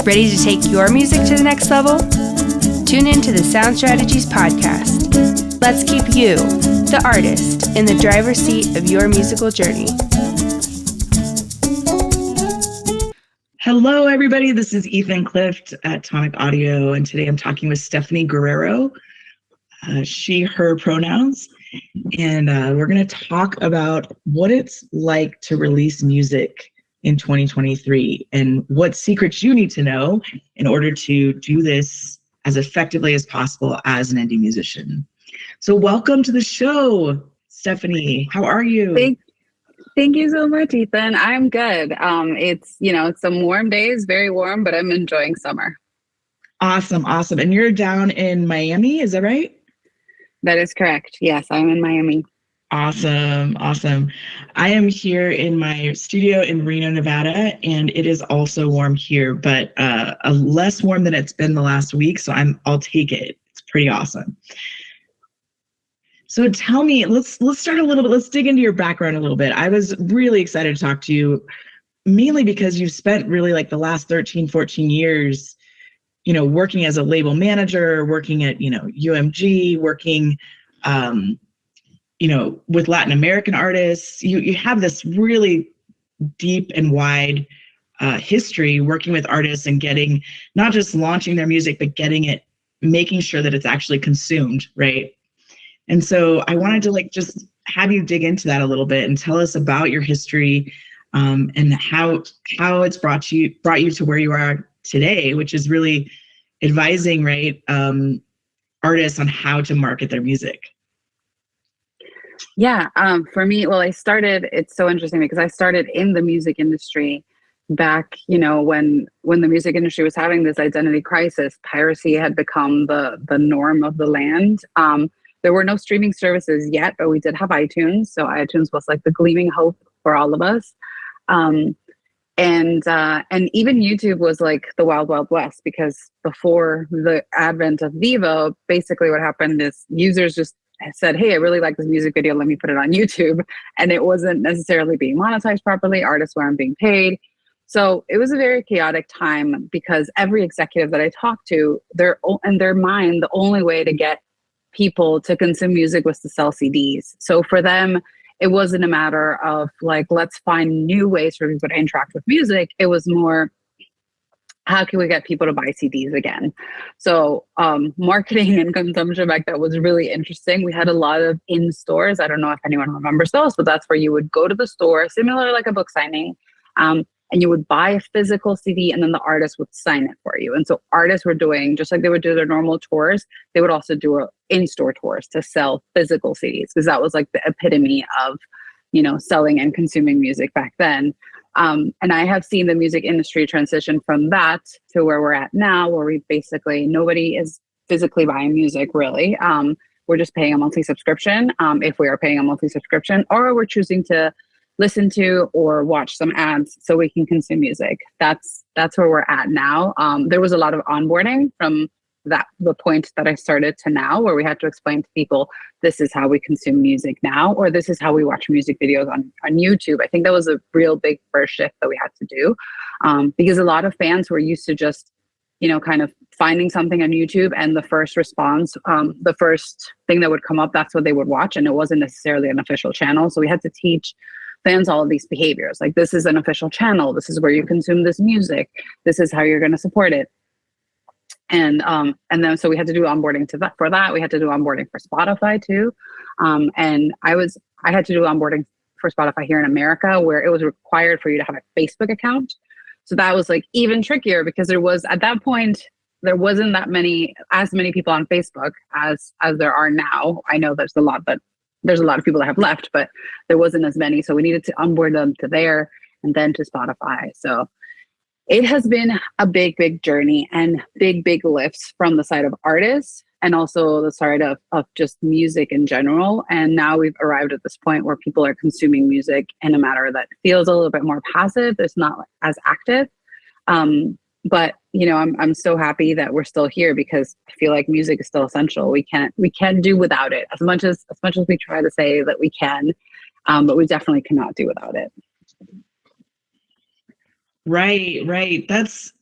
Ready to take your music to the next level? Tune in to the Sound Strategies podcast. Let's keep you, the artist, in the driver's seat of your musical journey. Hello, everybody. This is Clift at Tonic Audio, and today I'm talking with Stephanie Guerrero. She, her pronouns, and we're going to talk about what it's like to release music in 2023 and what secrets you need to know in order to do this as effectively as possible as an indie musician. So welcome to the show, Stephanie. How are you? Thank you so much, Ethan. I'm good. It's some warm days, very warm, but I'm enjoying summer. Awesome. And you're down in Miami, is that right? That is correct. Yes, I'm in Miami. Awesome. I am here in my studio in Reno, Nevada, and it is also warm here, but less warm than it's been the last week. So I'll take it. It's pretty awesome. So tell me, let's start a little bit. Let's dig into your background a little bit. I was really excited to talk to you, mainly because you've spent really like the last 13, 14 years, working as a label manager, working at, UMG, working, with Latin American artists. You have this really deep and wide history working with artists and getting, not just launching their music, but making sure that it's actually consumed, right? And so I wanted to just have you dig into that a little bit and tell us about your history and how it's brought you to where you are today, which is really advising, right, artists on how to market their music. Yeah, for me, it's so interesting because I started in the music industry back, when the music industry was having this identity crisis. Piracy had become the norm of the land. There were no streaming services yet, but we did have iTunes. So iTunes was like the gleaming hope for all of us. And even YouTube was like the wild, wild west, because before the advent of Vivo, basically what happened is users just said, hey, I really like this music video. Let me put it on YouTube. And it wasn't necessarily being monetized properly. Artists weren't being paid. So it was a very chaotic time because every executive that I talked to, in their mind, the only way to get people to consume music was to sell CDs. So for them, it wasn't a matter of let's find new ways for people to interact with music. It was more, how can we get people to buy CDs again? So marketing and consumption back then was really interesting. We had a lot of in-stores. I don't know if anyone remembers those, but that's where you would go to the store, similar like a book signing, and you would buy a physical CD and then the artist would sign it for you. And so artists were doing, just like they would do their normal tours, they would also do in-store tours to sell physical CDs, because that was like the epitome of, selling and consuming music back then. And I have seen the music industry transition from that to where we're at now, where nobody is physically buying music, really. We're just paying a monthly subscription, if we are paying a monthly subscription, or we're choosing to listen to or watch some ads so we can consume music. That's where we're at now. There was a lot of onboarding from the point that I started to now, where we had to explain to people, this is how we consume music now, or this is how we watch music videos on YouTube. I think that was a real big first shift that we had to do, because a lot of fans were used to just, kind of finding something on YouTube, and the first response, the first thing that would come up, that's what they would watch, and it wasn't necessarily an official channel. So we had to teach fans all of these behaviors. Like, this is an official channel. This is where you consume this music. This is how you're going to support it. And then so we had to do onboarding for that. We had to do onboarding for Spotify too. And I had to do onboarding for Spotify here in America, where it was required for you to have a Facebook account. So that was even trickier, because at that point, there wasn't as many people on Facebook as there are now. I know there's a lot of people that have left, but there wasn't as many. So we needed to onboard them to there and then to Spotify. So it has been a big, big journey and big, big lifts from the side of artists and also the side of just music in general. And now we've arrived at this point where people are consuming music in a manner that feels a little bit more passive. It's not as active. But I'm so happy that we're still here, because I feel like music is still essential. We can't do without it, as much as we try to say that we can, but we definitely cannot do without it. Right. That's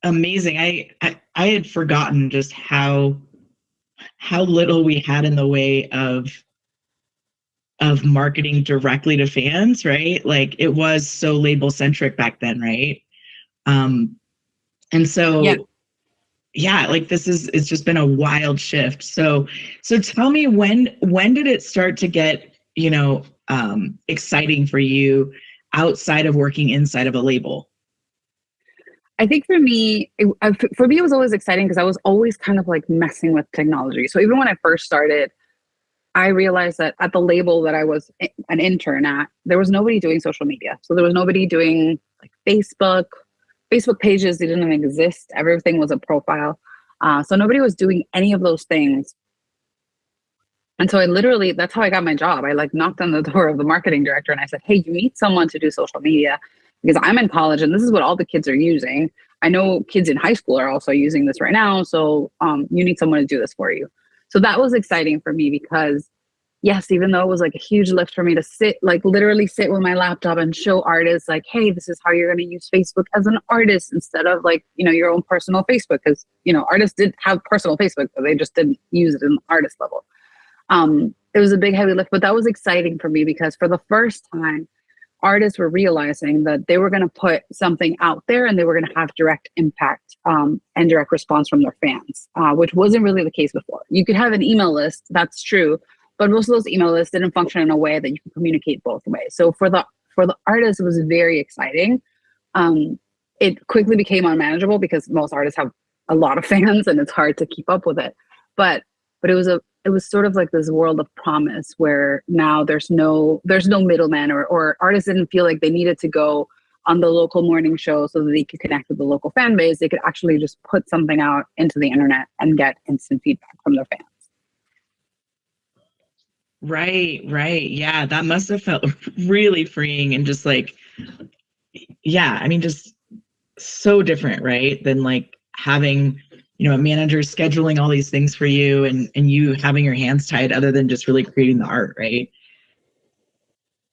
amazing. I had forgotten just how little we had in the way of marketing directly to fans, right? Like it was so label centric back then, right? And so yeah, like it's just been a wild shift. So tell me, when did it start to get, exciting for you outside of working inside of a label? I think for me, it was always exciting because I was always kind of like messing with technology. So even when I first started, I realized that at the label that I was an intern at, there was nobody doing social media. So there was nobody doing like Facebook pages. They didn't exist. Everything was a profile. So nobody was doing any of those things. And so that's how I got my job. I like knocked on the door of the marketing director and I said, hey, you need someone to do social media because I'm in college and this is what all the kids are using. I know kids in high school are also using this right now. So you need someone to do this for you. So that was exciting for me because yes, even though it was like a huge lift for me to literally sit with my laptop and show artists like, hey, this is how you're going to use Facebook as an artist instead of like, your own personal Facebook. Because, artists did have personal Facebook, but they just didn't use it in the artist level. It was a big heavy lift, but that was exciting for me because for the first time, artists were realizing that they were going to put something out there and they were going to have direct impact and direct response from their fans, which wasn't really the case before. You could have an email list, that's true, but most of those email lists didn't function in a way that you could communicate both ways. So for the artists, it was very exciting. It quickly became unmanageable because most artists have a lot of fans and it's hard to keep up with it. But it was sort of like this world of promise where now there's no middleman or artists didn't feel like they needed to go on the local morning show so that they could connect with the local fan base. They could actually just put something out into the internet and get instant feedback from their fans. Right. Yeah, that must have felt really freeing and just like, yeah, I mean, just so different, right? Than like having, a manager scheduling all these things for you and you having your hands tied other than just really creating the art, right?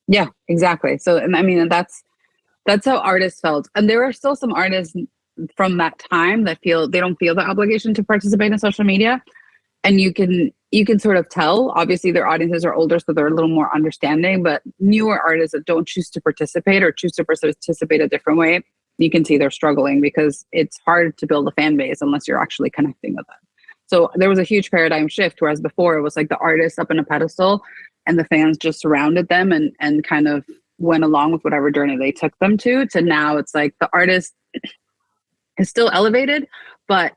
Yeah, exactly. So, and I mean, that's how artists felt. And there are still some artists from that time that they don't feel the obligation to participate in social media. And you can sort of tell, obviously their audiences are older, so they're a little more understanding, but newer artists that don't choose to participate or choose to participate a different way, you can see they're struggling because it's hard to build a fan base unless you're actually connecting with them. So there was a huge paradigm shift, whereas before it was like the artist up in a pedestal and the fans just surrounded them and kind of went along with whatever journey they took them to now it's like the artist is still elevated, but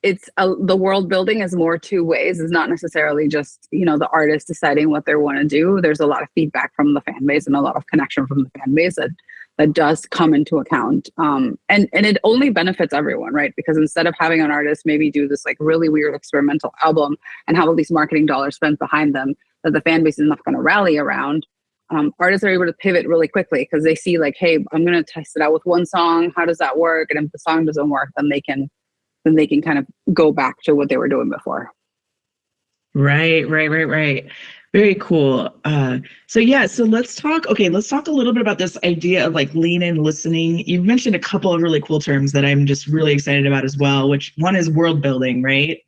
it's the world building is more two ways. It's not necessarily just, the artist deciding what they want to do. There's a lot of feedback from the fan base and a lot of connection from the fan base that does come into account. And it only benefits everyone, right? Because instead of having an artist maybe do this like really weird experimental album and have all these marketing dollars spent behind them that the fan base is not going to rally around, artists are able to pivot really quickly because they see like, hey, I'm going to test it out with one song. How does that work? And if the song doesn't work, then they can kind of go back to what they were doing before. Right. Very cool. So let's talk a little bit about this idea of like lean in listening. You've mentioned a couple of really cool terms that I'm just really excited about as well, which one is world building, right?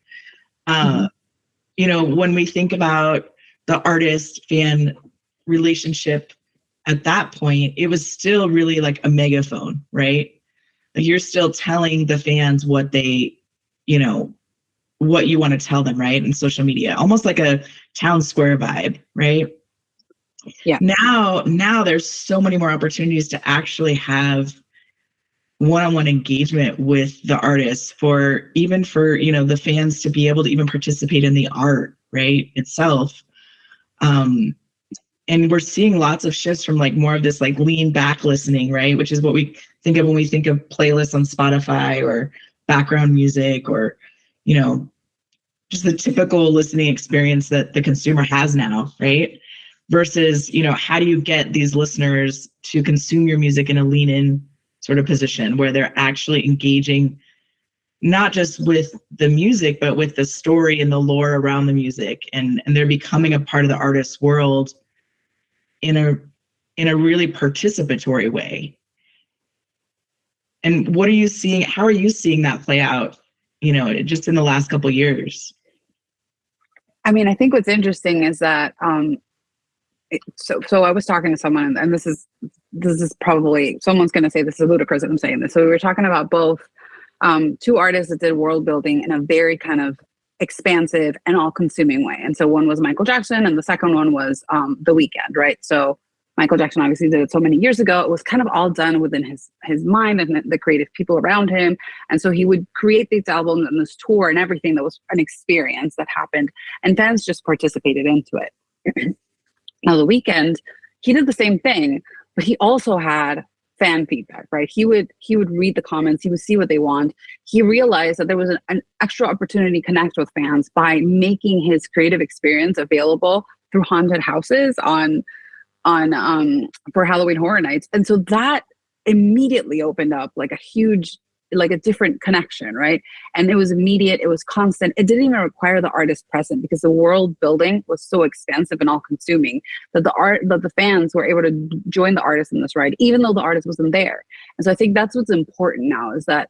When we think about the artist fan relationship at that point, it was still really like a megaphone, right? Like you're still telling the fans what they, what you want to tell them, right? In social media, almost like a town square vibe, right? Yeah. Now there's so many more opportunities to actually have one-on-one engagement with the artists for the fans to be able to even participate in the art, right, itself. And we're seeing lots of shifts from like more of this like lean back listening, right? Which is what we think of when we think of playlists on Spotify or background music or, just the typical listening experience that the consumer has now, right? Versus, how do you get these listeners to consume your music in a lean in sort of position where they're actually engaging not just with the music, but with the story and the lore around the music. And they're becoming a part of the artist's world in a really participatory way. And what are you seeing? How are you seeing that play out, just in the last couple of years? I mean, I think what's interesting is that, so I was talking to someone, and this is probably, someone's going to say this is ludicrous that I'm saying this. So we were talking about both two artists that did world building in a very kind of expansive and all-consuming way. And so one was Michael Jackson, and the second one was The Weeknd, right? So Michael Jackson obviously did it so many years ago. It was kind of all done within his mind and the creative people around him. And so he would create these albums and this tour and everything that was an experience that happened, and fans just participated into it. Now, The Weeknd, he did the same thing, but he also had fan feedback, right? He would read the comments, he would see what they want. He realized that there was an extra opportunity to connect with fans by making his creative experience available through haunted houses on for Halloween Horror Nights. And so that immediately opened up like a different connection, right? And it was immediate, it was constant. It didn't even require the artist present, because the world building was so expansive and all consuming that the fans were able to join the artist in this ride, even though the artist wasn't there. And so I think that's what's important now, is that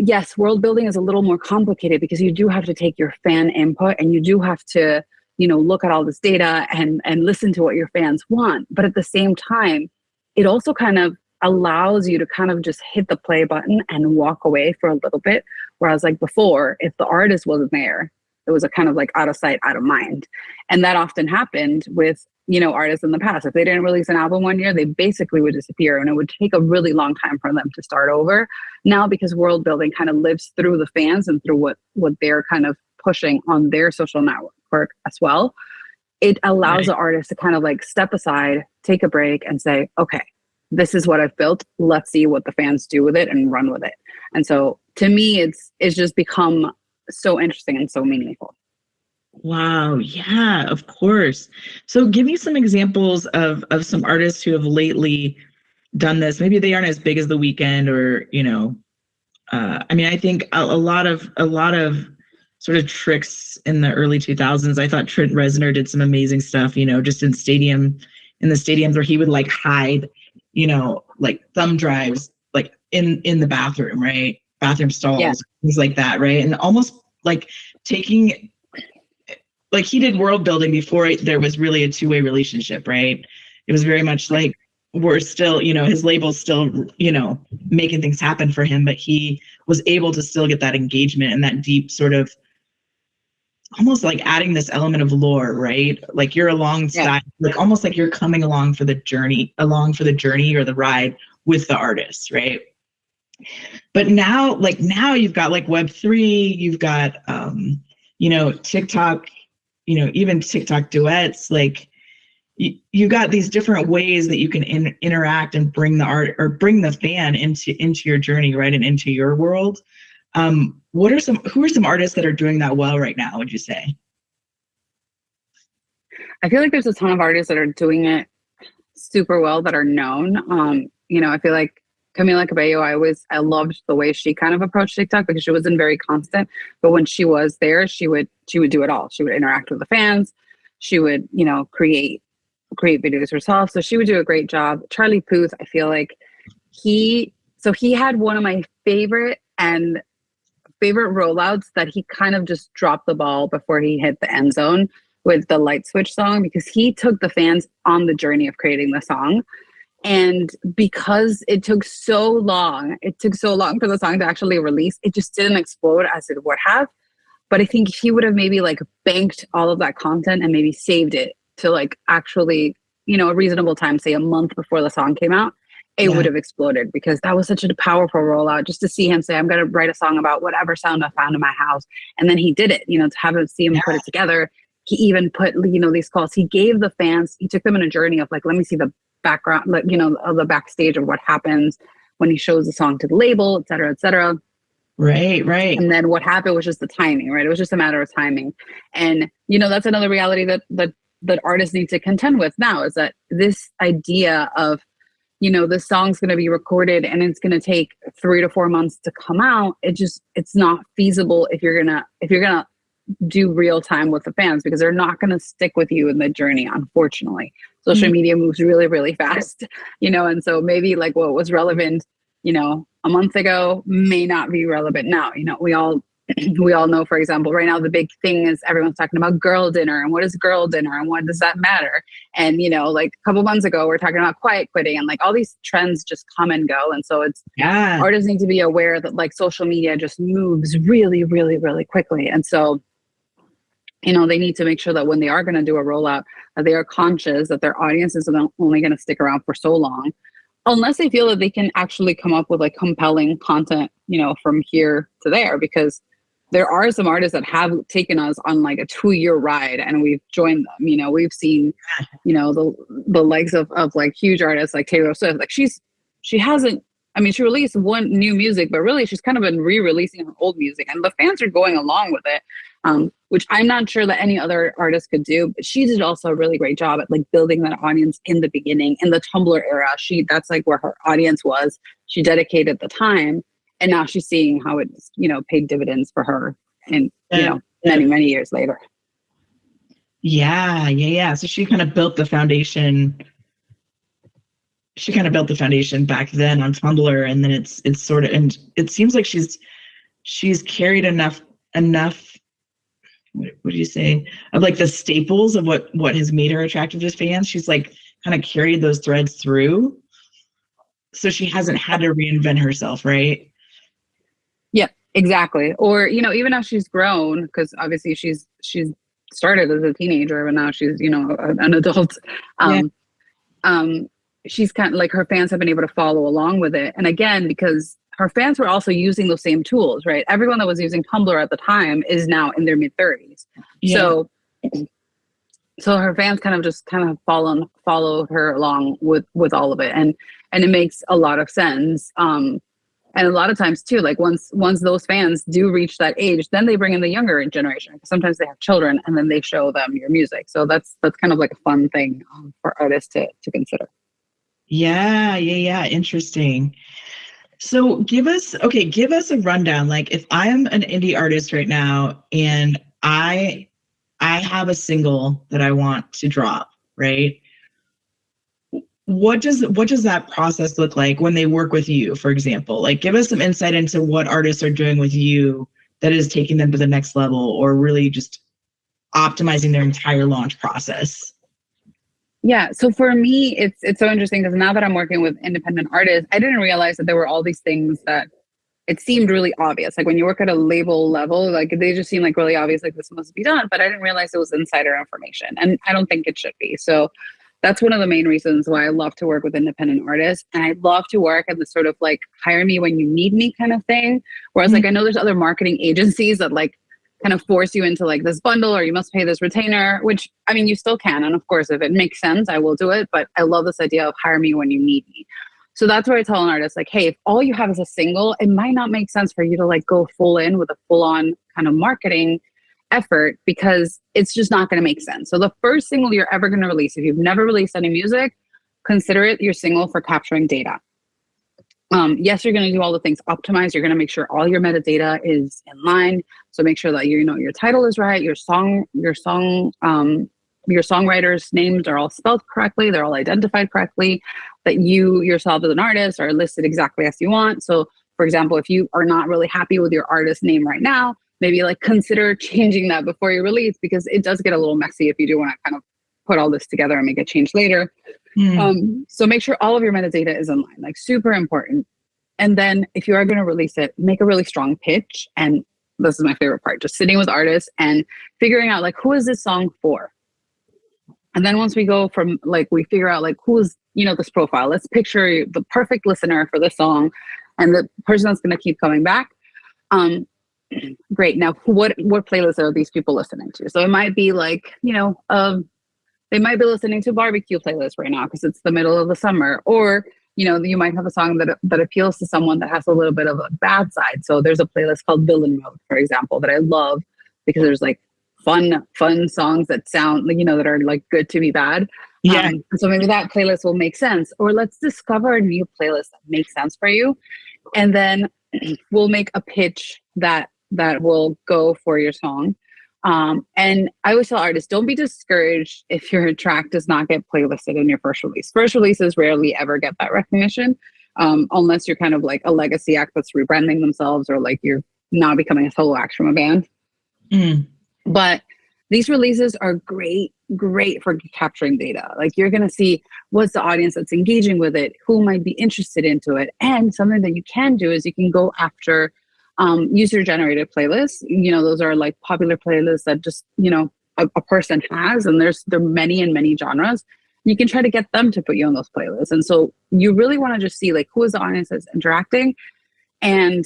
yes, world building is a little more complicated because you do have to take your fan input, and you do have to, look at all this data and listen to what your fans want. But at the same time, it also kind of allows you to kind of just hit the play button and walk away for a little bit. Whereas like before, if the artist wasn't there, it was a kind of like out of sight, out of mind. And that often happened with, artists in the past. If they didn't release an album one year, they basically would disappear, and it would take a really long time for them to start over. Now, because world building kind of lives through the fans and through what they're kind of pushing on their social network as well, it allows the artist to kind of like step aside, take a break, and say, okay, this is what I've built. Let's see what the fans do with it and run with it. And so to me, it's just become so interesting and so meaningful. Wow. Yeah, of course. So give me some examples of some artists who have lately done this. Maybe they aren't as big as The Weeknd, or, I think a lot of sort of tricks in the early 2000s. I thought Trent Reznor did some amazing stuff, just in the stadiums where he would like hide, like thumb drives, like in the bathroom, right? Bathroom stalls, things like that, right? And almost like taking, like he did world building before there was really a two-way relationship, right? It was very much like we're still, his label's still, making things happen for him, but he was able to still get that engagement and that deep sort of, almost like adding this element of lore, right? Like you're alongside, like almost like you're coming along for the journey or the ride with the artist, right? But now you've got like Web3, you've got, TikTok, even TikTok duets, like you got these different ways that you can interact and bring the art or bring the fan into your journey, right? And into your world. Who are some artists that are doing that well right now, would you say? I feel like there's a ton of artists that are doing it super well that are known. I feel like Camila Cabello, I loved the way she kind of approached TikTok, because she wasn't very constant, but when she was there, she would do it all. She would interact with the fans. She would, create videos herself. So she would do a great job. Charlie Puth, I feel like he had one of my favorite rollouts that he kind of just dropped the ball before he hit the end zone with the Light Switch song, because he took the fans on the journey of creating the song. And because it took so long for the song to actually release, it just didn't explode as it would have. But I think if he would have maybe like banked all of that content and maybe saved it to like actually, a reasonable time, say a month before the song came out, it would have exploded, because that was such a powerful rollout. Just to see him say, I'm going to write a song about whatever sound I found in my house. And then he did it, to have him see him put it together. He even put, these calls. He gave the fans, he took them on a journey of like, let me see the background, like, of the backstage of what happens when he shows the song to the label, et cetera, et cetera. Right. And then what happened was just the timing, right? It was just a matter of timing. And, that's another reality that artists need to contend with now, is that this idea of, this song's going to be recorded and it's going to take 3 to 4 months to come out. It's not feasible if you're going to do real time with the fans, because they're not going to stick with you in the journey. Unfortunately, social media moves really, really fast, and so maybe like what was relevant a month ago may not be relevant now. We all know, for example, right now the big thing is everyone's talking about girl dinner and what is girl dinner and what does that matter? And like a couple months ago we're talking about quiet quitting, and like all these trends just come and go. And so artists need to be aware that like social media just moves really, really, really quickly. And so they need to make sure that when they are going to do a rollout, that they are conscious that their audience is only going to stick around for so long, unless they feel that they can actually come up with like compelling content, from here to there. Because there are some artists that have taken us on like a 2-year ride and we've joined them. We've seen, the likes of like huge artists like Taylor Swift. Like she hasn't, she released one new music, but really she's kind of been re-releasing her old music and the fans are going along with it. Which I'm not sure that any other artist could do, but she did also a really great job at like building that audience in the beginning. In the Tumblr era, that's like where her audience was. She dedicated the time, and now she's seeing how it's, paid dividends for her and, many, many years later. Yeah. So she kind of built the foundation. She kind of built the foundation back then on Tumblr, and then it's sort of, and it seems like she's carried enough, what do you say, of like the staples of what has made her attractive to fans. She's like kind of carried those threads through, so she hasn't had to reinvent herself, right? Yeah, exactly. Or even as she's grown, because obviously she's started as a teenager, but now she's an adult. She's kind of like, her fans have been able to follow along with it, and again, because her fans were also using those same tools, right? Everyone that was using Tumblr at the time is now in their mid-30s. Yeah. So her fans kind of follow her along with all of it. And it makes a lot of sense. And a lot of times too, like once those fans do reach that age, then they bring in the younger generation. Sometimes they have children and then they show them your music. So that's kind of like a fun thing for artists to consider. Yeah. Interesting. So give us a rundown. Like if I'm an indie artist right now and I have a single that I want to drop, right? What does that process look like when they work with you, for example? Like give us some insight into what artists are doing with you that is taking them to the next level or really just optimizing their entire launch process. Yeah. So for me, it's so interesting because now that I'm working with independent artists, I didn't realize that there were all these things that it seemed really obvious. Like when you work at a label level, like they just seem like really obvious, like this must be done, but I didn't realize it was insider information, and I don't think it should be. So that's one of the main reasons why I love to work with independent artists. And I love to work at the sort of like hire me when you need me kind of thing. Whereas like I know there's other marketing agencies that like kind of force you into like this bundle or you must pay this retainer, which you still can. And of course, if it makes sense, I will do it. But I love this idea of hire me when you need me. So that's where I tell an artist like, hey, if all you have is a single, it might not make sense for you to like go full in with a full on kind of marketing effort because it's just not going to make sense. So the first single you're ever going to release, if you've never released any music, consider it your single for capturing data. Yes, you're going to do all the things optimized. You're going to make sure all your metadata is in line. So make sure that your title is right, your songwriters' names are all spelled correctly, they're all identified correctly, that you yourself as an artist are listed exactly as you want. So, for example, if you are not really happy with your artist name right now, maybe like consider changing that before you release, because it does get a little messy if you do want to kind of put all this together and make a change later. So make sure all of your metadata is in line, like super important. And then if you are going to release it, make a really strong pitch. And this is my favorite part, just sitting with artists and figuring out like, who is this song for? And then once we go from like, we figure out like, who's, this profile, let's picture the perfect listener for this song and the person that's going to keep coming back. Great. Now, what playlists are these people listening to? So it might be like, they might be listening to barbecue playlist right now because it's the middle of the summer, or, you might have a song that appeals to someone that has a little bit of a bad side. So there's a playlist called Villain Mode, for example, that I love because there's like fun songs that sound, that are like good to be bad. Yeah. So maybe that playlist will make sense, or let's discover a new playlist that makes sense for you. And then we'll make a pitch that will go for your song. And I always tell artists, don't be discouraged if your track does not get playlisted in your first release. First releases rarely ever get that recognition. unless you're kind of like a legacy act that's rebranding themselves, or like you're now becoming a solo act from a band. But these releases are great for capturing data. Like, you're going to see what's the audience that's engaging with it, who might be interested into it. And something that you can do is you can go after user generated playlists. Those are like popular playlists that just, a person has, and there are many and many genres. You can try to get them to put you on those playlists. And so you really want to just see like who is the audience that's interacting, and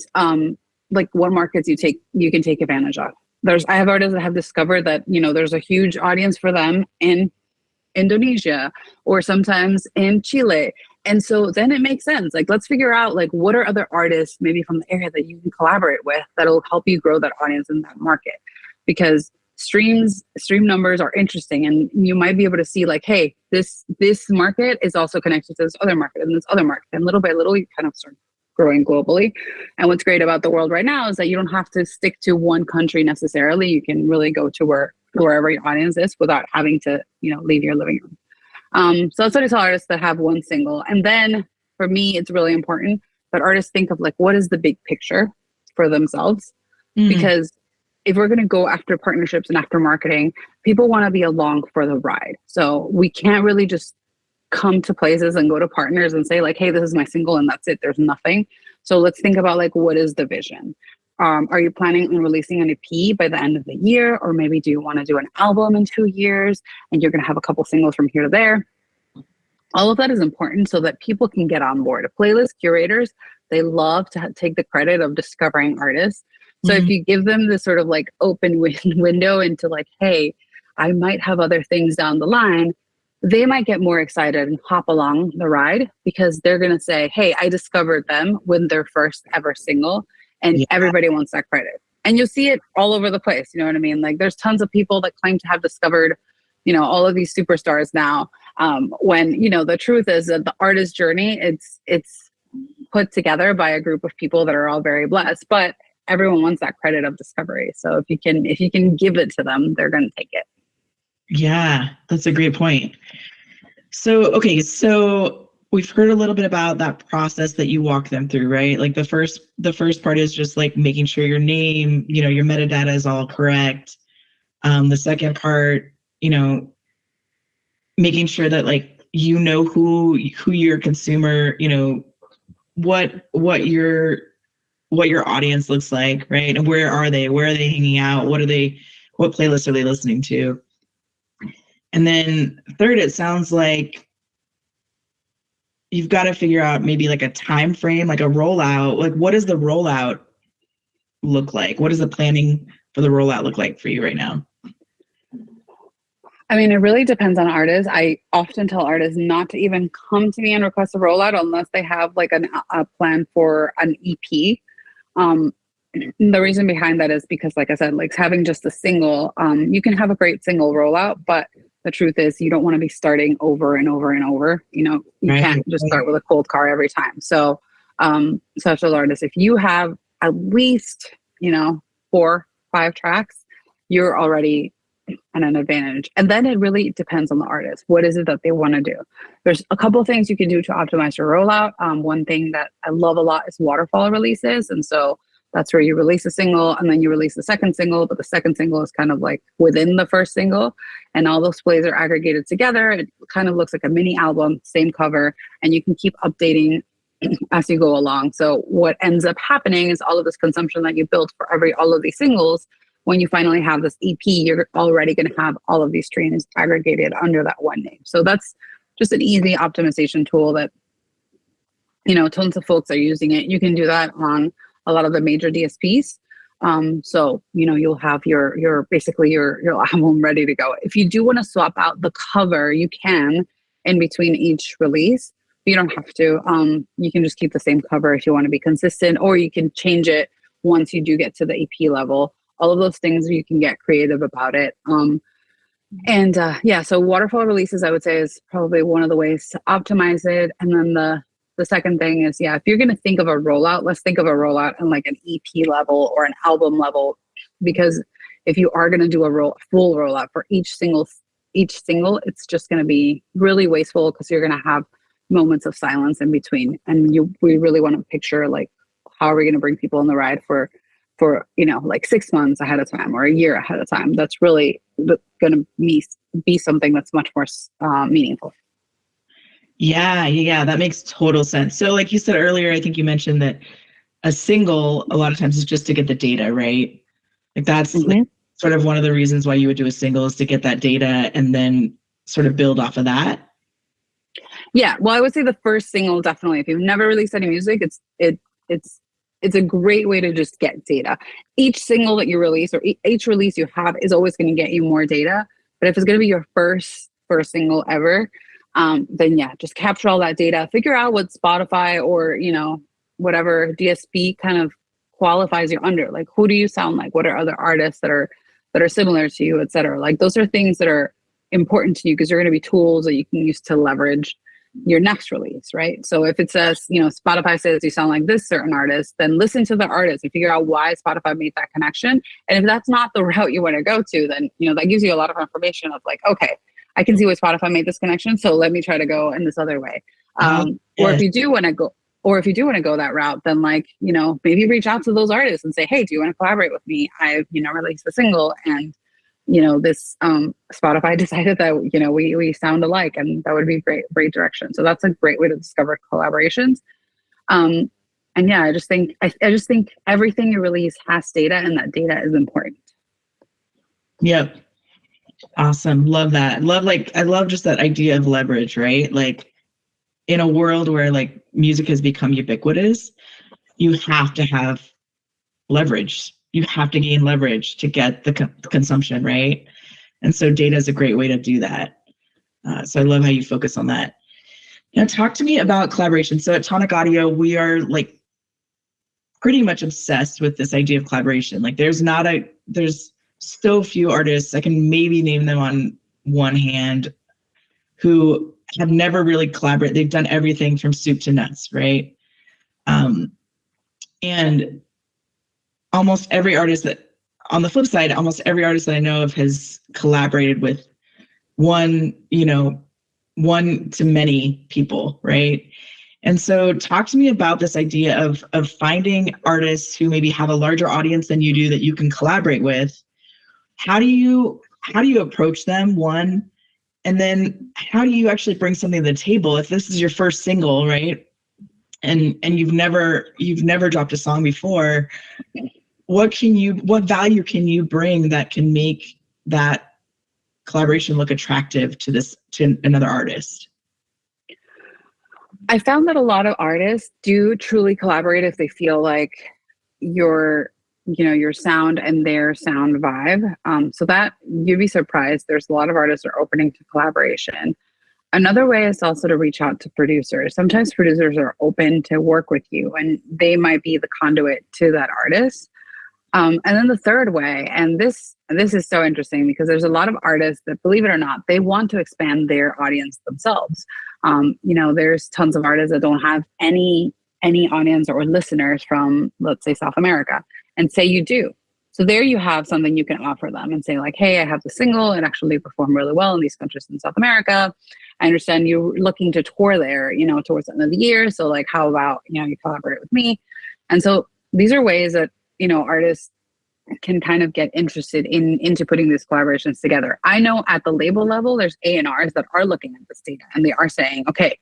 like what markets you can take advantage of. I have artists that have discovered that, there's a huge audience for them in Indonesia or sometimes in Chile. And so then it makes sense. Like, let's figure out like what are other artists maybe from the area that you can collaborate with that'll help you grow that audience in that market. Because stream numbers are interesting, and you might be able to see like, hey, this market is also connected to this other market and this other market. And little by little, you kind of start growing globally. And what's great about the world right now is that you don't have to stick to one country necessarily. You can really go to wherever your audience is without having to, leave your living room. So that's what I tell artists that have one single. And then for me, it's really important that artists think of like, what is the big picture for themselves? Because if we're going to go after partnerships and after marketing, people want to be along for the ride. So we can't really just come to places and go to partners and say like, hey, this is my single and that's it. There's nothing. So let's think about like, what is the vision? Are you planning on releasing an EP by the end of the year? Or maybe do you want to do an album in 2 years and you're going to have a couple singles from here to there? All of that is important so that people can get on board. Playlist curators, they love to take the credit of discovering artists. So if you give them this sort of like open window into like, hey, I might have other things down the line, they might get more excited and hop along the ride, because they're going to say, hey, I discovered them with their first ever single, and everybody wants that credit. And you'll see it all over the place. You know what I mean? Like, there's tons of people that claim to have discovered, all of these superstars now. When, the truth is that the artist journey, it's put together by a group of people that are all very blessed, but everyone wants that credit of discovery. So if you can give it to them, they're going to take it. Yeah, that's a great point. So we've heard a little bit about that process that you walk them through, right? Like the first part is just like making sure your name, your metadata is all correct. The second part, making sure that like, who your consumer, what your audience looks like, right? And where are they hanging out? What playlists are they listening to? And then third, it sounds like you've got to figure out maybe like a time frame, like a rollout. Like, what does the rollout look like? What does the planning for the rollout look like for you right now? I mean, it really depends on artists. I often tell artists not to even come to me and request a rollout unless they have like a plan for an EP. The reason behind that is because, like I said, like having just a single, you can have a great single rollout, but the truth is you don't want to be starting over and over and over. You can't just start with a cold car every time. So, such as artists, if you have at least, 4-5 tracks, you're already at an advantage. And then it really depends on the artist. What is it that they want to do? There's a couple of things you can do to optimize your rollout. One thing that I love a lot is waterfall releases. And so that's where you release a single and then you release the second single, but the second single is kind of like within the first single, and all those plays are aggregated together. It kind of looks like a mini album, same cover, and you can keep updating as you go along. So what ends up happening is all of this consumption that you built for all of these singles, when you finally have this EP, you're already going to have all of these streams aggregated under that one name. So that's just an easy optimization tool that, tons of folks are using it. You can do that on a lot of the major DSPs. So, you'll have your basically your album ready to go. If you do want to swap out the cover, you can in between each release. But you don't have to. You can just keep the same cover if you want to be consistent, or you can change it once you do get to the EP level. All of those things, you can get creative about it. So waterfall releases, I would say, is probably one of the ways to optimize it. And then the second thing is, if you're going to think of a rollout, let's think of a rollout on like an EP level or an album level, because if you are going to do a full rollout for each single, it's just going to be really wasteful, because you're going to have, moments of silence in between. And we really want to picture like, how are we going to bring people on the ride for, like 6 months ahead of time or a year ahead of time? That's really going to be something that's much more meaningful. Yeah, that makes total sense. So like you said earlier, I think you mentioned that a single a lot of times is just to get the data, right? Like that's like sort of one of the reasons why you would do a single, is to get that data and then sort of build off of that. Yeah, well, I would say the first single, definitely. If you've never released any music, it's a great way to just get data. Each single that you release or each release you have is always going to get you more data. But if it's going to be your first single ever, then yeah, just capture all that data. Figure out what Spotify or whatever DSP kind of qualifies you under. Like, who do you sound like? What are other artists that are similar to you, et cetera? Like, those are things that are important to you because they're going to be tools that you can use to leverage your next release, right? So if it says, Spotify says you sound like this certain artist, then listen to the artist and figure out why Spotify made that connection. And if that's not the route you want to go to, then, that gives you a lot of information of like, okay, I can see why Spotify made this connection. So let me try to go in this other way. Or if you do want to go that route, then like, maybe reach out to those artists and say, hey, do you want to collaborate with me? I've, released a single and this Spotify decided that we sound alike, and that would be great direction. So that's a great way to discover collaborations. And yeah, I just think everything you release has data, and that data is important. Yep. Awesome. Love that. I love just that idea of leverage, right? Like in a world where like music has become ubiquitous, you have to have leverage. You have to gain leverage to get the consumption, right? And so data is a great way to do that. So I love how you focus on that. Now talk to me about collaboration. So at Tonic Audio, we are like pretty much obsessed with this idea of collaboration. Like there's so few artists, I can maybe name them on one hand, who have never really collaborated. They've done everything from soup to nuts, right? And almost every artist that I know of has collaborated with one to many people, right? And so talk to me about this idea of finding artists who maybe have a larger audience than you do that you can collaborate with. How do you approach them, one? And then how do you actually bring something to the table if this is your first single, right? And you've never dropped a song before. What value can you bring that can make that collaboration look attractive to another artist? I found that a lot of artists do truly collaborate if they feel like your sound and their sound vibe. So that you'd be surprised. There's a lot of artists that are opening to collaboration. Another way is also to reach out to producers. Sometimes producers are open to work with you and they might be the conduit to that artist. And then the third way, and this is so interesting because there's a lot of artists that, believe it or not, they want to expand their audience themselves. There's tons of artists that don't have any audience or listeners from, let's say, South America, and say you do. So there you have something you can offer them and say like, hey, I have the single and actually perform really well in these countries in South America. I understand you're looking to tour there, towards the end of the year. So like, how about, you collaborate with me? And so these are ways that, artists can kind of get interested into putting these collaborations together. I know at the label level, there's A&Rs that are looking at this data and they are saying, okay,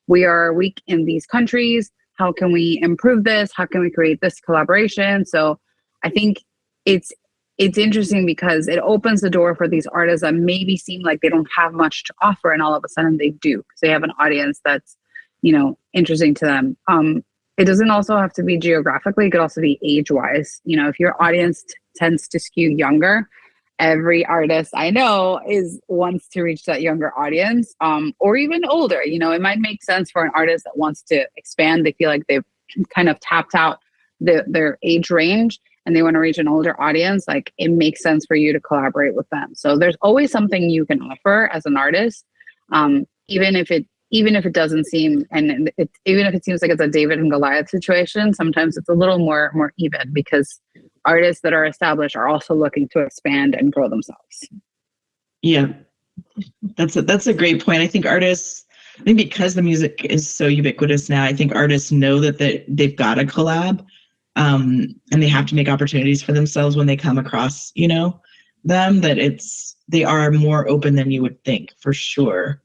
we are weak in these countries. How can we improve this? How can we create this collaboration? So I think it's interesting because it opens the door for these artists that maybe seem like they don't have much to offer, and all of a sudden they do because they have an audience that's, interesting to them. It doesn't also have to be geographically; it could also be age-wise. If your audience tends to skew younger, every artist I know wants to reach that younger audience, or even older. It might make sense for an artist that wants to expand. They feel like they've kind of tapped out their age range and they want to reach an older audience. Like, it makes sense for you to collaborate with them. So there's always something you can offer as an artist, even if it doesn't seem, and even if it seems like it's a David and Goliath situation. Sometimes it's a little more even because artists that are established are also looking to expand and grow themselves. Yeah, that's a great point. I think artists I think because the music is so ubiquitous now, I think artists know that they've got to collab, and they have to make opportunities for themselves when they come across, them, that they are more open than you would think, for sure.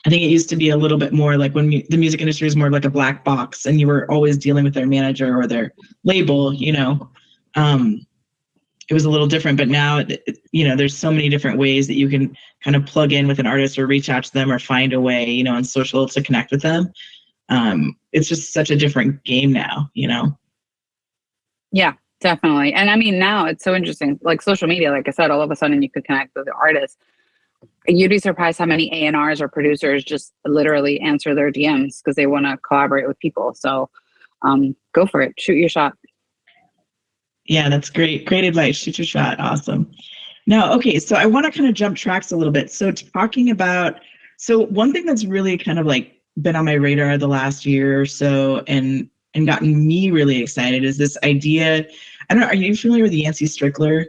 I think it used to be a little bit more like when the music industry is more like a black box and you were always dealing with their manager or their label, it was a little different, but now, there's so many different ways that you can kind of plug in with an artist or reach out to them or find a way, on social to connect with them. It's just such a different game now, Yeah, definitely. And I mean, now it's so interesting, like social media, like I said, all of a sudden you could connect with the artists. You'd be surprised how many A&Rs or producers just literally answer their DMs because they want to collaborate with people. So go for it. Shoot your shot. Yeah, that's great. Great advice. Shoot your shot. Awesome. Now, okay, so I want to kind of jump tracks a little bit. So one thing that's really kind of like been on my radar the last year or so and gotten me really excited is this idea. I don't know, are you familiar with Yancey Strickler?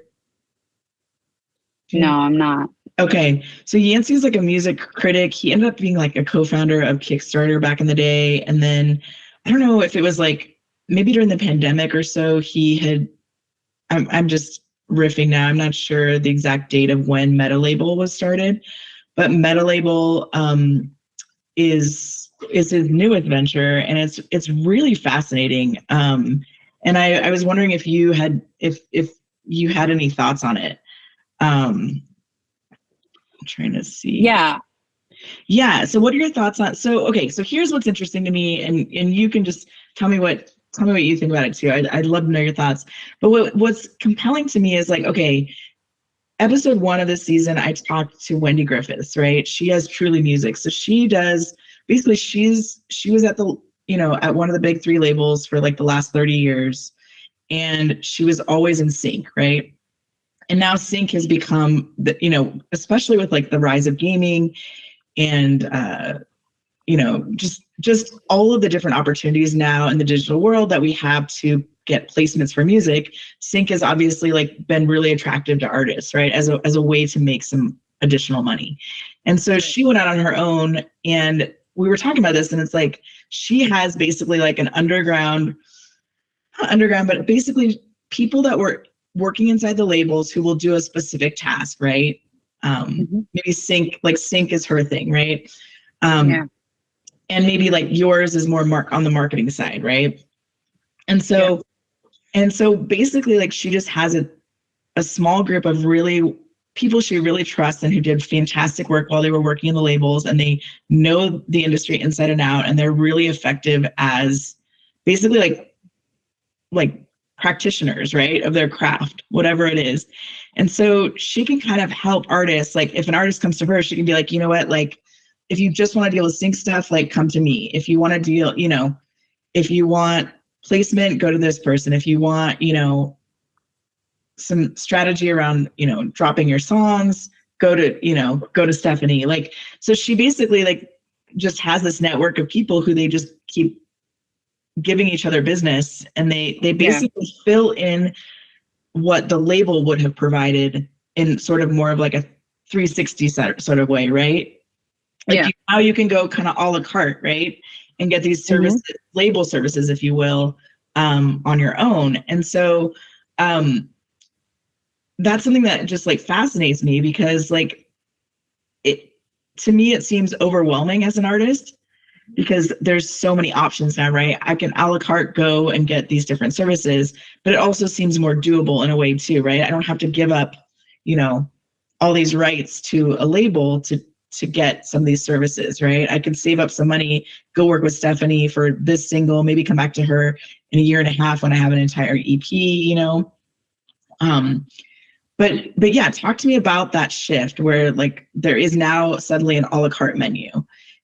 No, I'm not. Okay, so Yancey is like a music critic. He ended up being like a co-founder of Kickstarter back in the day. And then I don't know if it was like maybe during the pandemic or so, I'm just riffing now. I'm not sure the exact date of when Meta Label was started, but Meta Label is his newest venture, and it's really fascinating. And I was wondering if you had any thoughts on it. I'm trying to see. Yeah. So what are your thoughts on? So here's what's interesting to me, and you can just tell me what you think about it too. I'd love to know your thoughts. But what's compelling to me is like, okay, episode 1 of this season, I talked to Wendy Griffiths, right? She has Truly Music. So she does, basically she was at the, at one of the big 3 labels for like the last 30 years. And she was always in sync, right? And now sync has become, especially with like the rise of gaming and, just all of the different opportunities now in the digital world that we have to get placements for music, sync has obviously like been really attractive to artists, right? As a way to make some additional money. And so she went out on her own, and we were talking about this, and it's like, she has basically like an not underground, but basically people that were working inside the labels who will do a specific task, right? Maybe sync is her thing, right? And maybe like yours is more on the marketing side, right? And so basically like she just has a small group of really people she really trusts and who did fantastic work while they were working in the labels, and they know the industry inside and out, and they're really effective as basically like practitioners, right, of their craft, whatever it is. And so she can kind of help artists. Like if an artist comes to her, she can be like, you know what, like, if you just want to deal with sync stuff, like come to me. If you want to deal, if you want placement, go to this person. If you want, some strategy around, dropping your songs, go to Stephanie. Like, so she basically like just has this network of people who they just keep giving each other business, and they basically fill in what the label would have provided in sort of more of like a 360 sort of way, right? Like now you can go kind of a la carte, right? And get these services, label services, if you will, on your own. And so that's something that just like fascinates me, because like to me, it seems overwhelming as an artist, because there's so many options now, right? I can a la carte go and get these different services, but it also seems more doable in a way too, right? I don't have to give up, all these rights to a label to get some of these services, right? I can save up some money, go work with Stephanie for this single, maybe come back to her in a year and a half when I have an entire EP, But yeah, talk to me about that shift where like there is now suddenly an a la carte menu,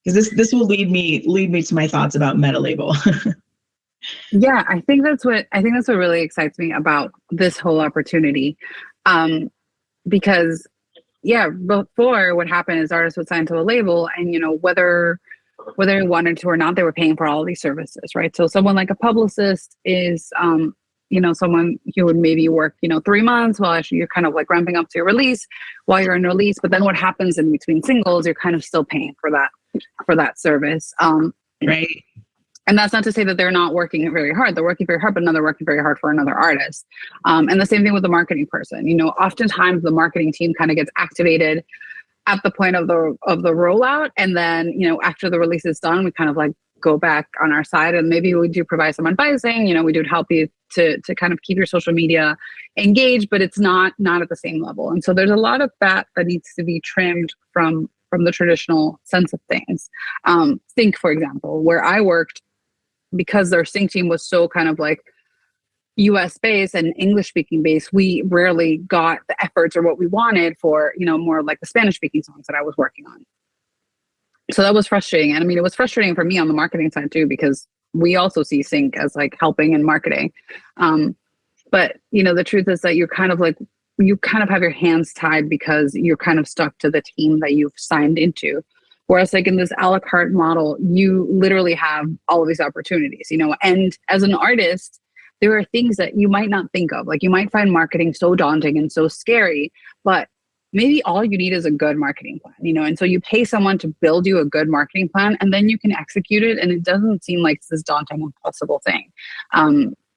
because this will lead me to my thoughts about Meta Label. Yeah, I think that's what really excites me about this whole opportunity, because before what happened is artists would sign to a label, and whether they wanted to or not, they were paying for all of these services, right? So someone like a publicist is someone who would maybe work, 3 months while actually you're kind of like ramping up to your release while you're in release. But then what happens in between singles, you're kind of still paying for that service. Right. And that's not to say that they're not working very hard. They're working very hard, but now they're working very hard for another artist. And the same thing with the marketing person. Oftentimes the marketing team kind of gets activated at the point of the rollout. And then, after the release is done, we kind of like go back on our side, and maybe we do provide some advising. We do help you to kind of keep your social media engaged, but it's not at the same level. And so there's a lot of that needs to be trimmed from the traditional sense of things. Think, for example, where I worked, because their sync team was so kind of like US based and English speaking based, we rarely got the efforts or what we wanted for, more like the Spanish speaking songs that I was working on. So that was frustrating. And I mean, it was frustrating for me on the marketing side too, because we also see sync as like helping in marketing. But the truth is that you kind of have your hands tied because you're kind of stuck to the team that you've signed into. Whereas like in this a la carte model, you literally have all of these opportunities, and as an artist, there are things that you might not think of. Like you might find marketing so daunting and so scary, but maybe all you need is a good marketing plan, and so you pay someone to build you a good marketing plan, and then you can execute it. And it doesn't seem like this daunting, impossible thing.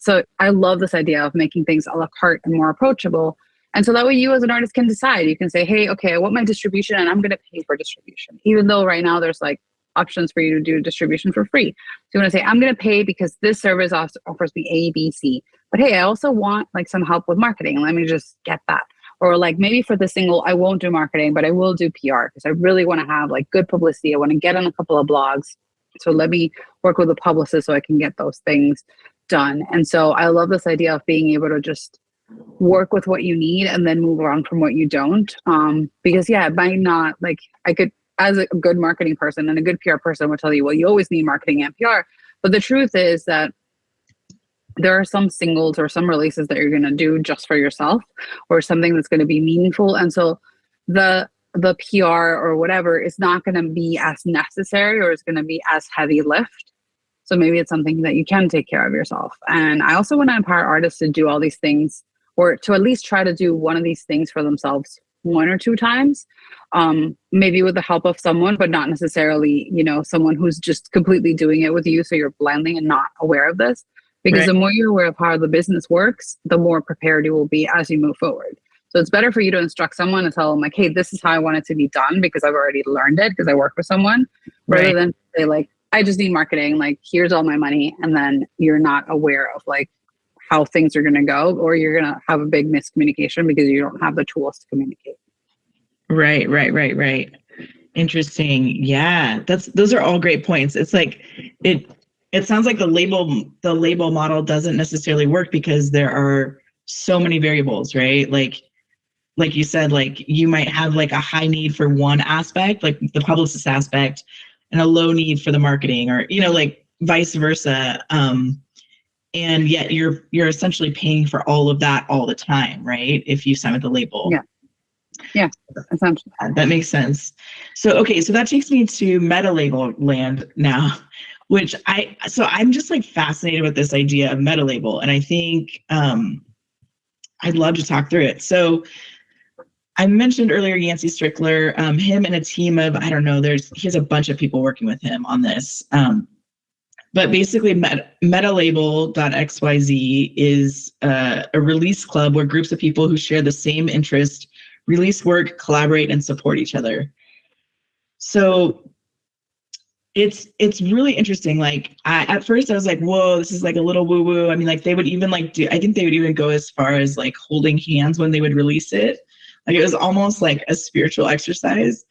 So I love this idea of making things a la carte and more approachable. And so that way you as an artist can decide. You can say, hey, okay, I want my distribution and I'm going to pay for distribution. Even though right now there's like options for you to do distribution for free. So you want to say, I'm going to pay because this service offers me A, B, C. But hey, I also want like some help with marketing. Let me just get that. Or like maybe for the single, I won't do marketing, but I will do PR because I really want to have like good publicity. I want to get on a couple of blogs. So let me work with a publicist so I can get those things done. And so I love this idea of being able to just work with what you need and then move on from what you don't. Because it might not, like I could, as a good marketing person and a good PR person would tell you, well, you always need marketing and PR. But the truth is that there are some singles or some releases that you're going to do just for yourself or something that's going to be meaningful. And so the PR or whatever is not going to be as necessary or is going to be as heavy lift. So maybe it's something that you can take care of yourself. And I also want to empower artists to do all these things, or to at least try to do one of these things for themselves 1 or 2 times, maybe with the help of someone, but not necessarily, someone who's just completely doing it with you. So you're blending and not aware of this. Because Right. The more you're aware of how the business works, the more prepared you will be as you move forward. So it's better for you to instruct someone and tell them like, hey, this is how I want it to be done because I've already learned it because I work with someone, rather than say like, I just need marketing, like here's all my money. And then you're not aware of like how things are going to go, or you're going to have a big miscommunication because you don't have the tools to communicate. Right. Interesting. Yeah, those are all great points. It's like it sounds like the label model doesn't necessarily work because there are so many variables, right? Like you said, like you might have like a high need for one aspect, like the publicist aspect, and a low need for the marketing, or like vice versa. And yet you're essentially paying for all of that all the time, right? If you sign with the label. Yeah, essentially. That makes sense. So that takes me to meta label land now, which I'm just like fascinated with this idea of meta label. And I think I'd love to talk through it. So I mentioned earlier Yancey Strickler, him and a team of, I don't know, he has a bunch of people working with him on this. But basically, metalabel.xyz is a release club where groups of people who share the same interest release work, collaborate, and support each other. So it's really interesting. Like at first I was like, whoa, this is like a little woo woo. I mean, like they would even I think they would even go as far as like holding hands when they would release it. Like it was almost like a spiritual exercise,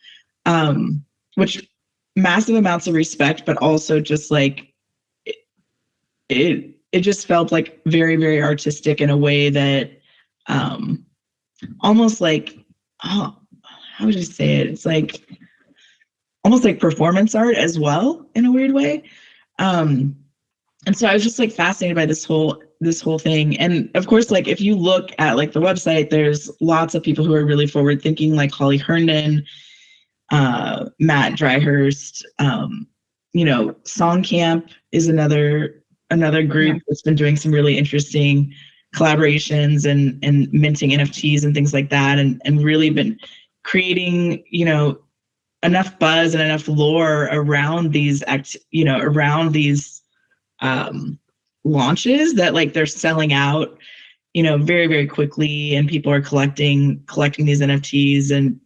which massive amounts of respect, but also just like it just felt like very, very artistic in a way that almost like, how would you say it? It's like almost like performance art as well in a weird way. And so I was just like fascinated by this whole thing. And of course, like if you look at like the website, there's lots of people who are really forward thinking, like Holly Herndon, Matt Dryhurst, Song Camp is another another group that's been doing some really interesting collaborations and minting NFTs and things like that, and really been creating, enough buzz and enough lore around these launches that like they're selling out, very, very quickly, and people are collecting these NFTs and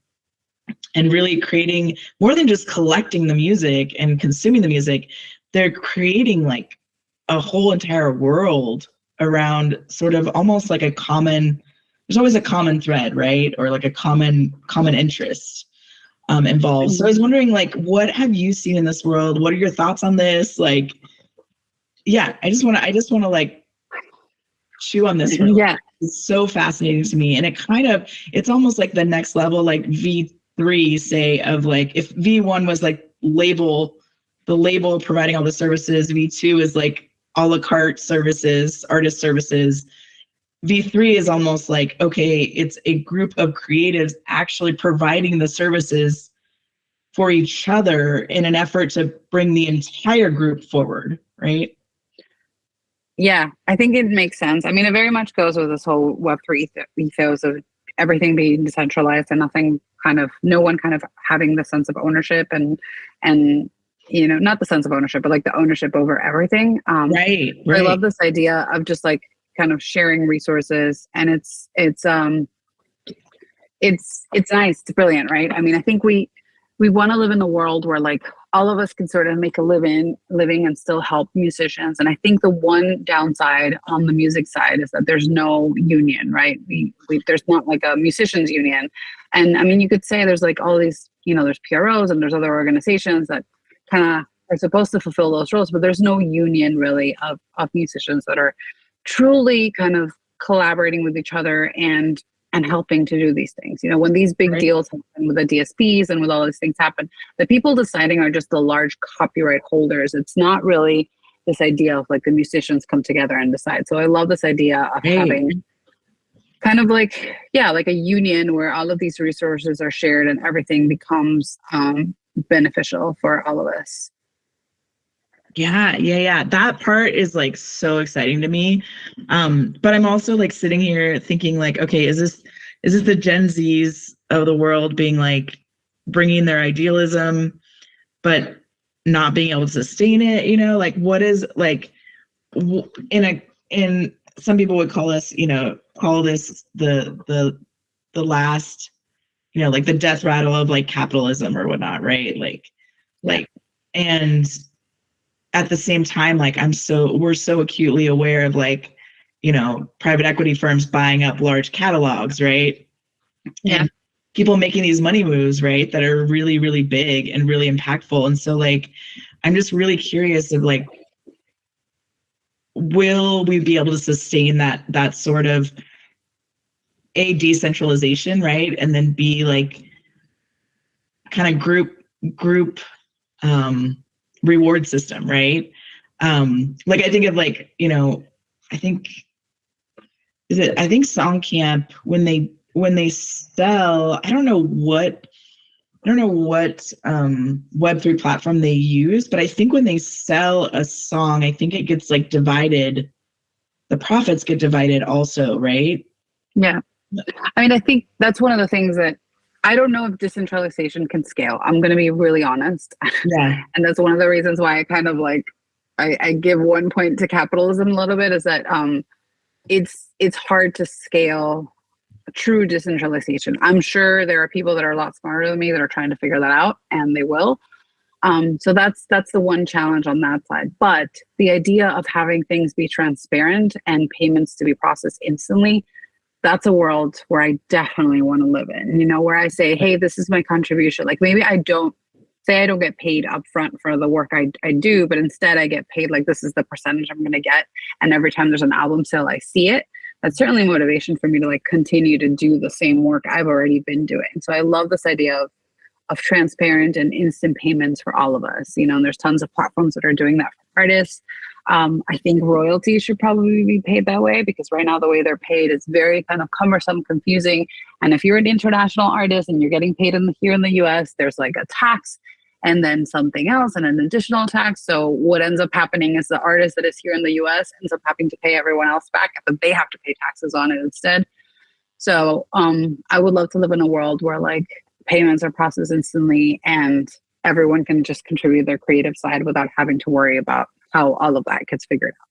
really creating more than just collecting the music and consuming the music. They're creating like a whole entire world around sort of almost like there's always a common thread, right? Or like a common interest involved. So I was wondering, like, what have you seen in this world? What are your thoughts on this? Like, yeah, I just want to like chew on this world. Yeah. It's so fascinating to me. And it's almost like the next level, like V3, say, of like, if V1 was like the label providing all the services, V2 is like a la carte services, artist services. V3 is almost like, okay, it's a group of creatives actually providing the services for each other in an effort to bring the entire group forward, right? Yeah, I think it makes sense. I mean, it very much goes with this whole Web3 ethos of everything being decentralized and no one kind of having the sense of ownership and not the sense of ownership, but like the ownership over everything. Right. I love this idea of just like kind of sharing resources, and it's nice. It's brilliant, right? I mean, I think we want to live in a world where like all of us can sort of make a living and still help musicians. And I think the one downside on the music side is that there's no union, right? There's not like a musicians union. And I mean, you could say there's like all these, there's PROs and there's other organizations that kind of are supposed to fulfill those roles, but there's no union really of musicians that are truly kind of collaborating with each other and helping to do these things. When these big deals happen with the DSPs and with all these things happen, the people deciding are just the large copyright holders. It's not really this idea of like the musicians come together and decide. So I love this idea of having kind of like, like a union where all of these resources are shared and everything becomes beneficial for all of us. Yeah. That part is like so exciting to me. But I'm also like sitting here thinking like, okay, is this the Gen Zs of the world being like bringing their idealism, but not being able to sustain it? Like what is like in some people would call this the last, like the death rattle of like capitalism or whatnot, right? And at the same time, like we're so acutely aware of like, private equity firms buying up large catalogs, right? Yeah. And people making these money moves, right, that are really, really big and really impactful. And so like, I'm just really curious of like, will we be able to sustain that sort of a decentralization, right? And then be like kind of group reward system, right? Like I think of like, I think Songcamp when they sell, I don't know what Web3 platform they use, but I think when they sell a song, I think it gets like divided, the profits get divided also, right? Yeah. I mean, I think that's one of the things that I don't know if decentralization can scale. I'm going to be really honest. Yeah. And that's one of the reasons why I kind of like, I give one point to capitalism a little bit, is that it's hard to scale true decentralization. I'm sure there are people that are a lot smarter than me that are trying to figure that out, and they will. So that's the one challenge on that side. But the idea of having things be transparent and payments to be processed instantly, that's a world where I definitely want to live in, where I say, hey, this is my contribution. Like maybe I don't get paid upfront for the work I do, but instead I get paid like this is the percentage I'm going to get. And every time there's an album sale, I see it. That's certainly motivation for me to like continue to do the same work I've already been doing. So I love this idea of transparent and instant payments for all of us, and there's tons of platforms that are doing that for artists. I think royalties should probably be paid that way, because right now the way they're paid is very kind of cumbersome, confusing. And if you're an international artist and you're getting paid here in the US, there's like a tax and then something else and an additional tax. So what ends up happening is the artist that is here in the US ends up having to pay everyone else back, but they have to pay taxes on it instead. So I would love to live in a world where like payments are processed instantly and everyone can just contribute their creative side without having to worry about how all of that gets figured out.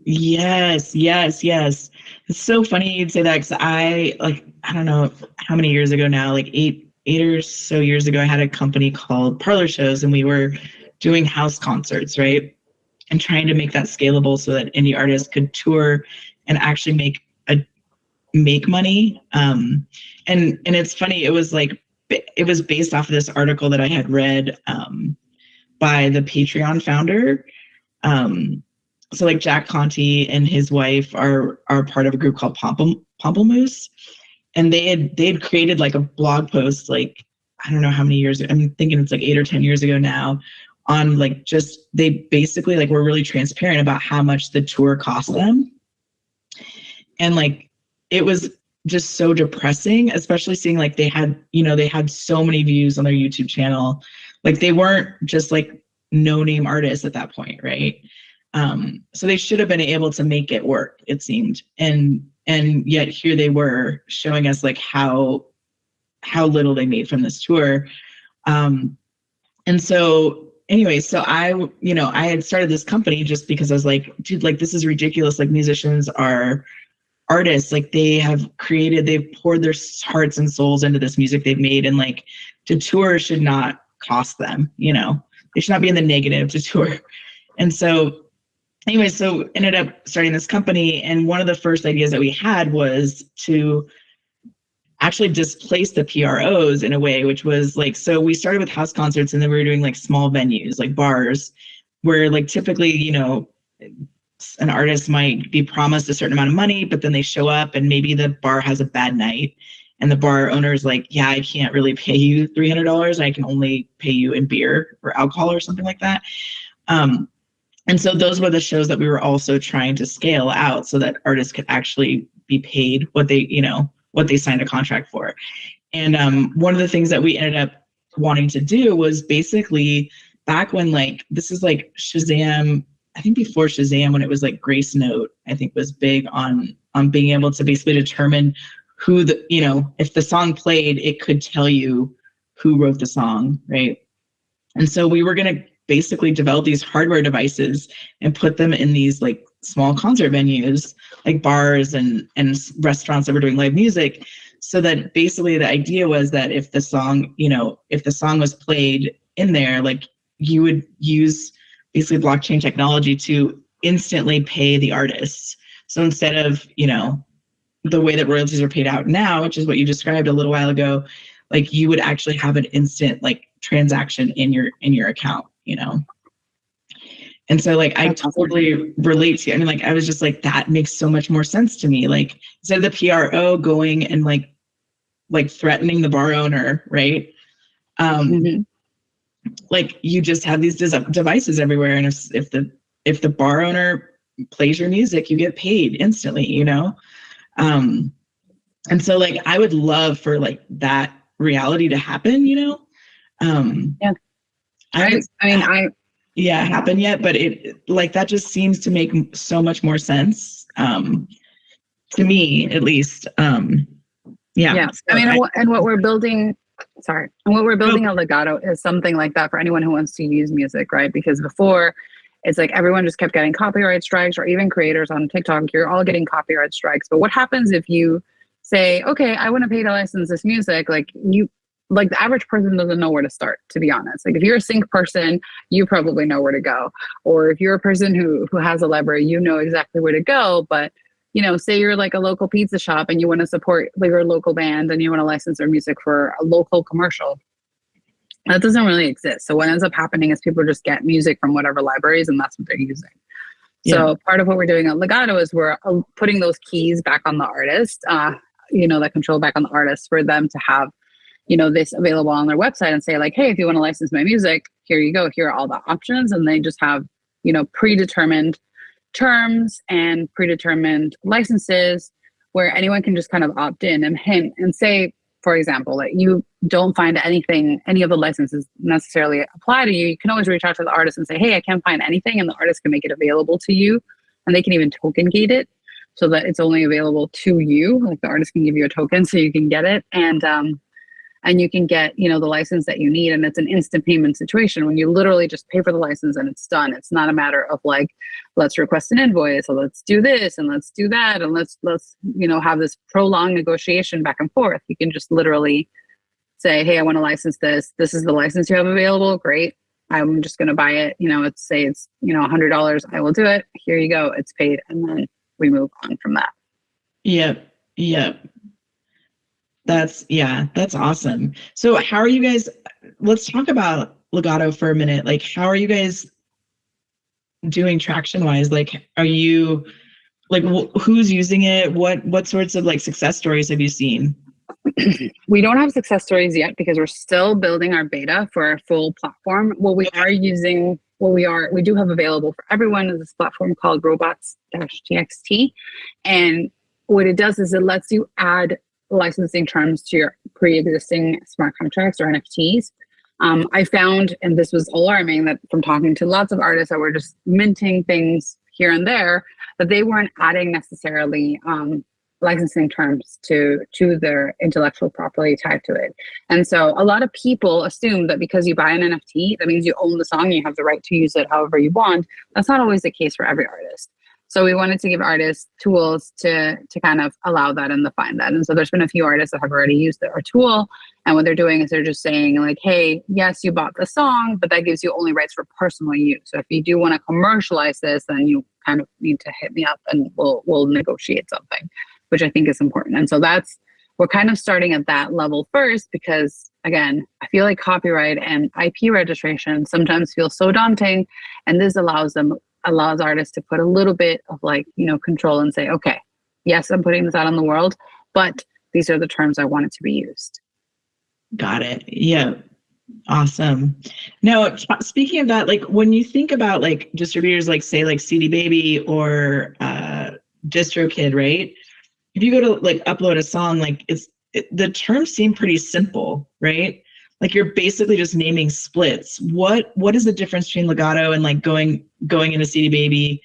Yes. It's so funny you'd say that, because I don't know how many years ago now, like eight or so years ago, I had a company called Parlor Shows, and we were doing house concerts, right? And trying to make that scalable so that indie artists could tour and actually make money. And it's funny, it was based off of this article that I had read by the Patreon founder. So like Jack Conte and his wife are part of a group called Pomplamoose, and they had created like a blog post, like I don't know how many years, I'm thinking it's like 8 or 10 years ago now, on like just they basically like were really transparent about how much the tour cost them, and like it was just so depressing, especially seeing like they had so many views on their YouTube channel, like they weren't just like no-name artists at that point, right? So they should have been able to make it work, it seemed. And yet here they were showing us like how little they made from this tour. And so anyway, so I had started this company just because I was like, dude, like this is ridiculous. Like musicians are artists, like they've poured their hearts and souls into this music they've made. And like to tour should not cost them, they should not be in the negative to tour. And so anyway, so ended up starting this company, and one of the first ideas that we had was to actually displace the PROs in a way, which was like, so we started with house concerts, and then we were doing like small venues, like bars, where like typically, an artist might be promised a certain amount of money, but then they show up and maybe the bar has a bad night, and the bar owner is like, yeah, I can't really pay you $300. I can only pay you in beer or alcohol or something like that. And so those were the shows that we were also trying to scale out so that artists could actually be paid what they signed a contract for. And one of the things that we ended up wanting to do was basically back when like, this is like Shazam, I think before Shazam, when it was like Grace Note, I think was big on being able to basically determine who if the song played, it could tell you who wrote the song, right? And so we were going to basically develop these hardware devices and put them in these like small concert venues, like bars and restaurants that were doing live music, so that basically the idea was that if the song was played in there, like you would use basically blockchain technology to instantly pay the artists. So instead of, the way that royalties are paid out now, which is what you described a little while ago, like you would actually have an instant like transaction in your account, And so like I totally relate to you. I mean, like I was just like, that makes so much more sense to me. Like instead of the PRO going and like threatening the bar owner, right? Like you just have these devices everywhere, and if the bar owner plays your music, you get paid instantly, and so like I would love for like that reality to happen, happen yet, but it like that just seems to make so much more sense to me, at least. So I mean, and what we're building at Legato is something like that for anyone who wants to use music, right? Because before, it's like everyone just kept getting copyright strikes, or even creators on TikTok, you're all getting copyright strikes. But what happens if you say, okay, I want to pay to license this music? Like the average person doesn't know where to start, to be honest. Like if you're a sync person, you probably know where to go. Or if you're a person who has a library, you know exactly where to go. But say you're like a local pizza shop and you want to support like your local band and you want to license their music for a local commercial. That doesn't really exist. So what ends up happening is people just get music from whatever libraries, and that's what they're using. Yeah. So part of what we're doing at Legato is we're putting those keys back on the artist, that control back on the artist, for them to have, this available on their website and say like, hey, if you want to license my music, here you go. Here are all the options. And they just have, predetermined terms and predetermined licenses where anyone can just kind of opt in and hint and say, for example, that you don't find any of the licenses necessarily apply to you, you can always reach out to the artist and say, hey, I can't find anything, and the artist can make it available to you, and they can even token gate it so that it's only available to you. Like the artist can give you a token so you can get it, and you can get, the license that you need. And it's an instant payment situation when you literally just pay for the license and it's done. It's not a matter of like, let's request an invoice, or let's do this and let's do that, and let's have this prolonged negotiation back and forth. You can just literally say, hey, I want to license this. This is the license you have available. Great. I'm just going to buy it. It's $100. I will do it. Here you go. It's paid. And then we move on from that. Yep. That's awesome. So how are you guys, let's talk about Legato for a minute. Like, how are you guys doing traction wise? Like, are you like, who's using it? What sorts of like success stories have you seen? We don't have success stories yet because we're still building our beta for our full platform. We do have available for everyone is this platform called Robots-TXT. And what it does is it lets you add licensing terms to your pre-existing smart contracts or NFTs. I found, and this was alarming, that from talking to lots of artists that were just minting things here and there, that they weren't adding necessarily licensing terms to their intellectual property tied to it. And so a lot of people assume that because you buy an NFT, that means you own the song, you have the right to use it however you want. That's not always the case for every artist. So we wanted to give artists tools to kind of allow that and define that. And so there's been a few artists that have already used our tool. And what they're doing is they're just saying like, hey, yes, you bought the song, but that gives you only rights for personal use. So if you do want to commercialize this, then you kind of need to hit me up and we'll negotiate something, which I think is important. And so we're kind of starting at that level first, because again, I feel like copyright and IP registration sometimes feels so daunting. And this allows artists to put a little bit of control and say, okay, yes, I'm putting this out in the world, but these are the terms I want it to be used. Got it. Yeah. Awesome. Now, speaking of that, like when you think about like distributors, like say like CD Baby or DistroKid, right? If you go to like upload a song, like the terms seem pretty simple, right? Like you're basically just naming splits. What is the difference between Legato and like going into CD Baby,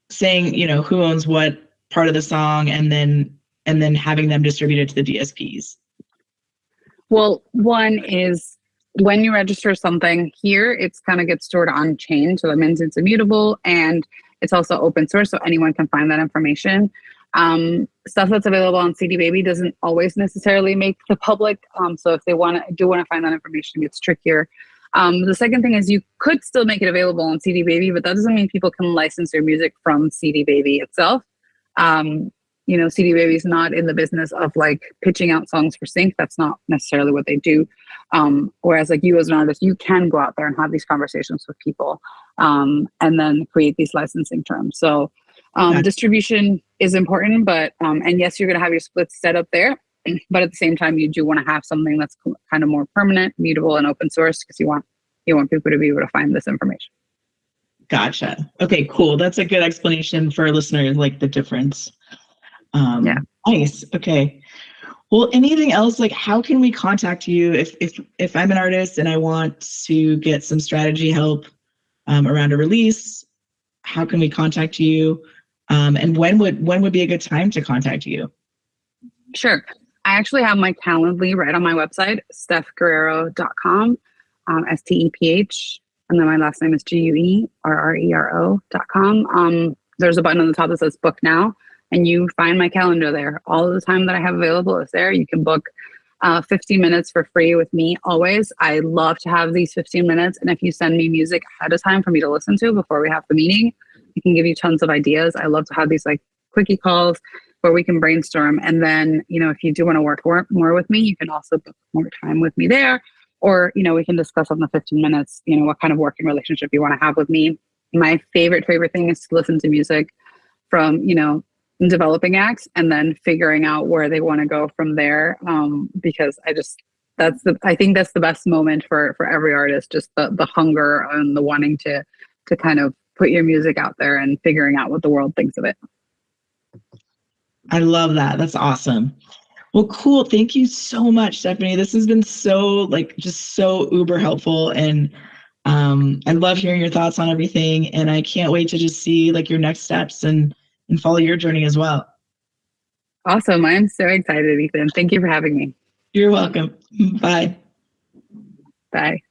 saying, who owns what part of the song and then having them distribute it to the DSPs? Well, one is when you register something here, it's kind of gets stored on chain. So that means it's immutable and it's also open source. So anyone can find that information. Stuff that's available on CD Baby doesn't always necessarily make the public. So if they do want to find that information, it gets trickier. The second thing is you could still make it available on CD Baby, but that doesn't mean people can license their music from CD Baby itself. CD Baby is not in the business of like pitching out songs for sync. That's not necessarily what they do. Whereas like you as an artist, you can go out there and have these conversations with people and then create these licensing terms. So distribution is important, but and yes, you're going to have your splits set up there. But at the same time, you do want to have something that's kind of more permanent, mutable, and open source because you want people to be able to find this information. Gotcha. Okay, cool. That's a good explanation for listeners, like the difference. Yeah. Nice. Okay. Well, anything else? Like, how can we contact you if I'm an artist and I want to get some strategy help around a release? How can we contact you? And when would be a good time to contact you? Sure. I actually have my Calendly right on my website, stephguerrero.com, STEPH, and then my last name is GUERRERO.com. There's a button on the top that says book now, and you find my calendar there. All of the time that I have available is there. You can book 15 minutes for free with me always. I love to have these 15 minutes. And if you send me music ahead of time for me to listen to before we have the meeting, I can give you tons of ideas. I love to have these like quickie calls where we can brainstorm. And then, if you do want to work more with me, you can also book more time with me there. Or, we can discuss on the 15 minutes, what kind of working relationship you want to have with me. My favorite thing is to listen to music from, developing acts and then figuring out where they want to go from there. Because I think that's the best moment for every artist, just the hunger and the wanting to kind of put your music out there and figuring out what the world thinks of it. I love that. That's awesome. Well, cool. Thank you so much, Stephanie. This has been so just so uber helpful. And I love hearing your thoughts on everything. And I can't wait to just see like your next steps and follow your journey as well. Awesome. I'm so excited, Ethan. Thank you for having me. You're welcome. Bye. Bye.